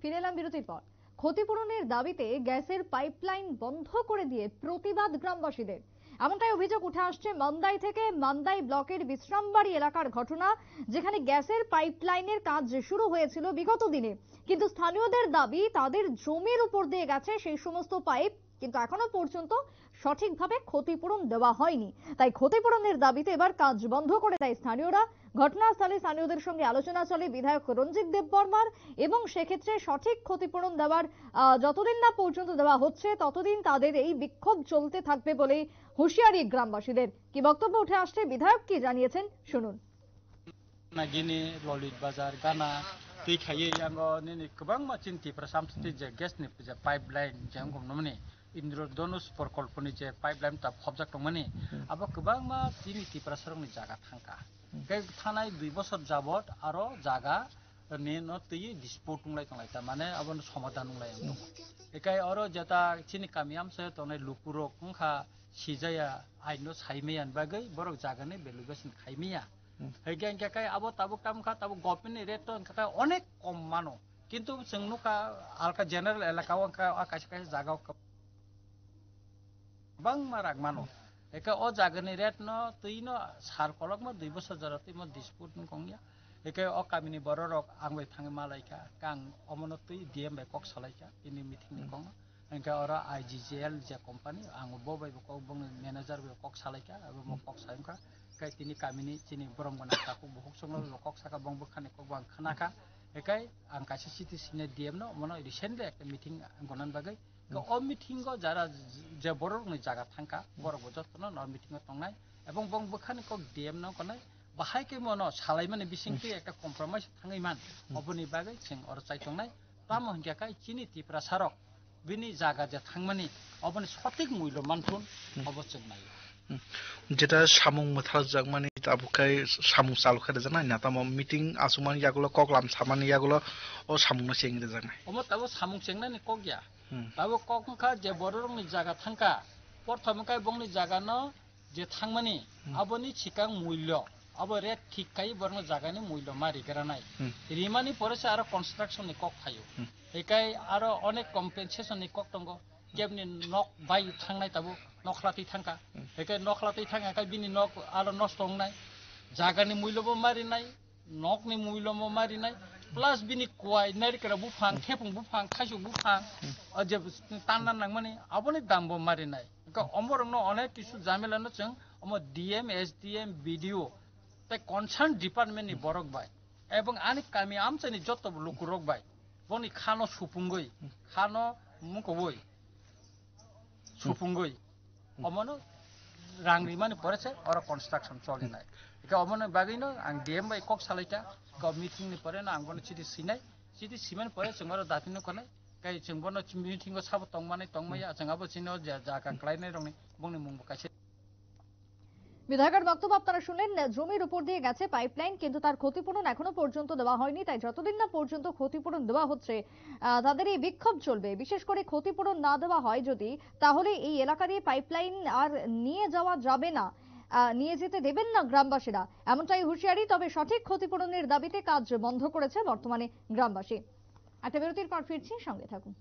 ফিরে এলাম বিরতির পর। ক্ষতিপূরণের দাবিতে গ্যাসের পাইপলাইন বন্ধ করে দিয়ে প্রতিবাদ গ্রামবাসীদের, এমনটাই অভিযোগ উঠে আসছে মান্দাই থেকে। মান্দাই ব্লকের বিশ্রামবাড়ি এলাকার ঘটনা, যেখানে গ্যাসের পাইপলাইনের কাজ শুরু হয়েছিল বিগত দিনে, কিন্তু স্থানীয়দের দাবি তাদের জমির উপর দিয়ে গেছে সেই সমস্ত পাইপ, কিন্তু এখনো পর্যন্ত সঠিকভাবে ক্ষতিপূরণ দেওয়া হয়নি। তাই ক্ষতিপূরণের দাবিতে এবার কাজ বন্ধ করে দেয় স্থানীয়রা। ঘটনাস্থলে স্থানীয়দের সঙ্গে আলোচনা চলে বিধায়ক রঞ্জিত দেববর্মার, এবং সেক্ষেত্রে সঠিক ক্ষতিপূরণ দেওয়ার যতদিন না পর্যন্ত দেওয়া হচ্ছে ততদিন তাদের এই বিক্ষোভ চলতে থাকবে বলে হুঁশিয়ারি গ্রামবাসীদের। কি বক্তব্য উঠে আসছে, বিধায়ক কি জানিয়েছেন শুনুন। Nagini Lolit Bazar Gana Tikaye Yango Nini Kubang Machinti Prasamsti Gas Nipja Pipeline Jangum Nomini Indro Donus for Colponi Pipeline Tap Hobjak Money Aba Kubang Ma Tiniti Prasarong Jaga Tanka Gag Tanai Dibosor Jabot Aro Jaga Nino Ti Disputung like Mane Avon Somatanung Layam Ekai Oro Jata Chini Kamiam Set on a Lupuro Kunka Shizaya Ainos Jaime and Bagay Borok Jagane Belugas in Jaimia Again, Kakai about Tabukam Kat, Gopin, Reton, Kaka, Onek Komano, Kintu Senguka, Alka General, Elakawanka, Akashka, Zaga Bang Maragmano. Eka O Jagani Retno, Tino, Sarkologma, Dibusa Zaratimo, Dispute Kongia, Eka O Kamini Borok, Angwe Tangamalaika, Kang Omonoti, DM by Cox Salaka, in the meeting Konga, and Kaora IGGL, the company, Angobo by Bong manager with Cox Salaka, Cox Sanka. Tini kamini chini borong gona taku buhuk songlo lokok saka bong bukhane ko bang khanaka ekai angkasi city sine dm no mono recently ekta meeting gonan bagai ko o meeting go jara je borok ni jaga thangka borok bojotno no meeting tongnai ebong bong bukhane ko dm no konai bahai ke mono salai mane bisingti ekta compromise thangai man oboni bagai sing or chai tongnai tamo hingka kai chini tipra sarok bini jaga je thangmani oboni sotik muilo manthun obochengnai যেটা সামুং মথাজক মানে তাবুকাই সামুং চালুখারে জানাই না তাম meeting আসুমান ইয়াগুলো ককলাম সামানি ইয়াগুলো ও সামুং চেংরে জানাই ওমো তাবো সামুং চেংনানি কগয়া তাবো ককখা যে বড়রংনি জায়গা থাঙ্কা প্রথমকাই বংনি জায়গানো যে থাংমানি আবনি চিকাং মূল্য আবো রেট ঠিককাই বরং জায়গানি মূল্য মারি গরানাই রিমানি পরেছে আরো কনস্ট্রাকশননি কক ফায়ো একাই আরো অনেক কম্পেনসেশননি কক দঙ্গো কেমনি নক বাই থাংনাই তাবো নখলাতি থাঙ্কা একাই নখলাতি থাঙ্কা একাই বিনি নক আরো নষ্ট হংনাই জায়গানি মূল্যবো মারিনাই নকনি মূল্যবো মারিনাই প্লাস বিনি কোয়াই নারিকেরা বুফাং থেপুং বুফাং খাইসু বুফাং যে টান্নান নাংমানি আবনি দামবো মারিনাই অমরংনো অনেক কিছু জামেলানো जों অম ডিএম এসডিএম বিডিও তাই কনসার্ন ডিপার্টমেন্টনি বরক বাই এবং আনি কামি আমচানি যত লোক রক বাই বনি খানো সুপুঙ্গই খানো মুকবই সুপুঙ্গই অমনো রাংরিমানি পরেছে আর কনস্ট্রাকশন চলিনাই একা অমনো বাগিনো আং ডিএম বাই কক সালাইটা ক মিটিং नि পরে না আং বনো চিটি সিনাই চিটি সিমেন পরে जोंरो दाफिनो कनाय কাই जों বনো মিটিং গো সাব তংমানে তংমাইয়া जोंहाबो চিনো জায়গা ক্লাইনাই রংনি বংনি মুংবো কাছে। বিধায়কের বক্তব্য আপনারা শুনলেন। জমির উপর দিয়ে গেছে পাইপলাইন, কিন্তু তার ক্ষতিপূরণ এখনো পর্যন্ত দেওয়া হয়নি। তাই যতদিন না পর্যন্ত ক্ষতিপূরণ দেওয়া হচ্ছে তাদের এই বিক্ষোভ চলবে। বিশেষ করে ক্ষতিপূরণ না দেওয়া হয় যদি, তাহলে এই এলাকা দিয়ে পাইপলাইন আর নিয়ে যাওয়া যাবে না, নিয়ে যেতে দেবেন না গ্রামবাসীরা, এমনটাই হুঁশিয়ারি। তবে সঠিক ক্ষতিপূরণের দাবিতে কাজ বন্ধ করেছে বর্তমানে গ্রামবাসী। একটা বিরতির পর ফিরছি, সঙ্গে থাকুন।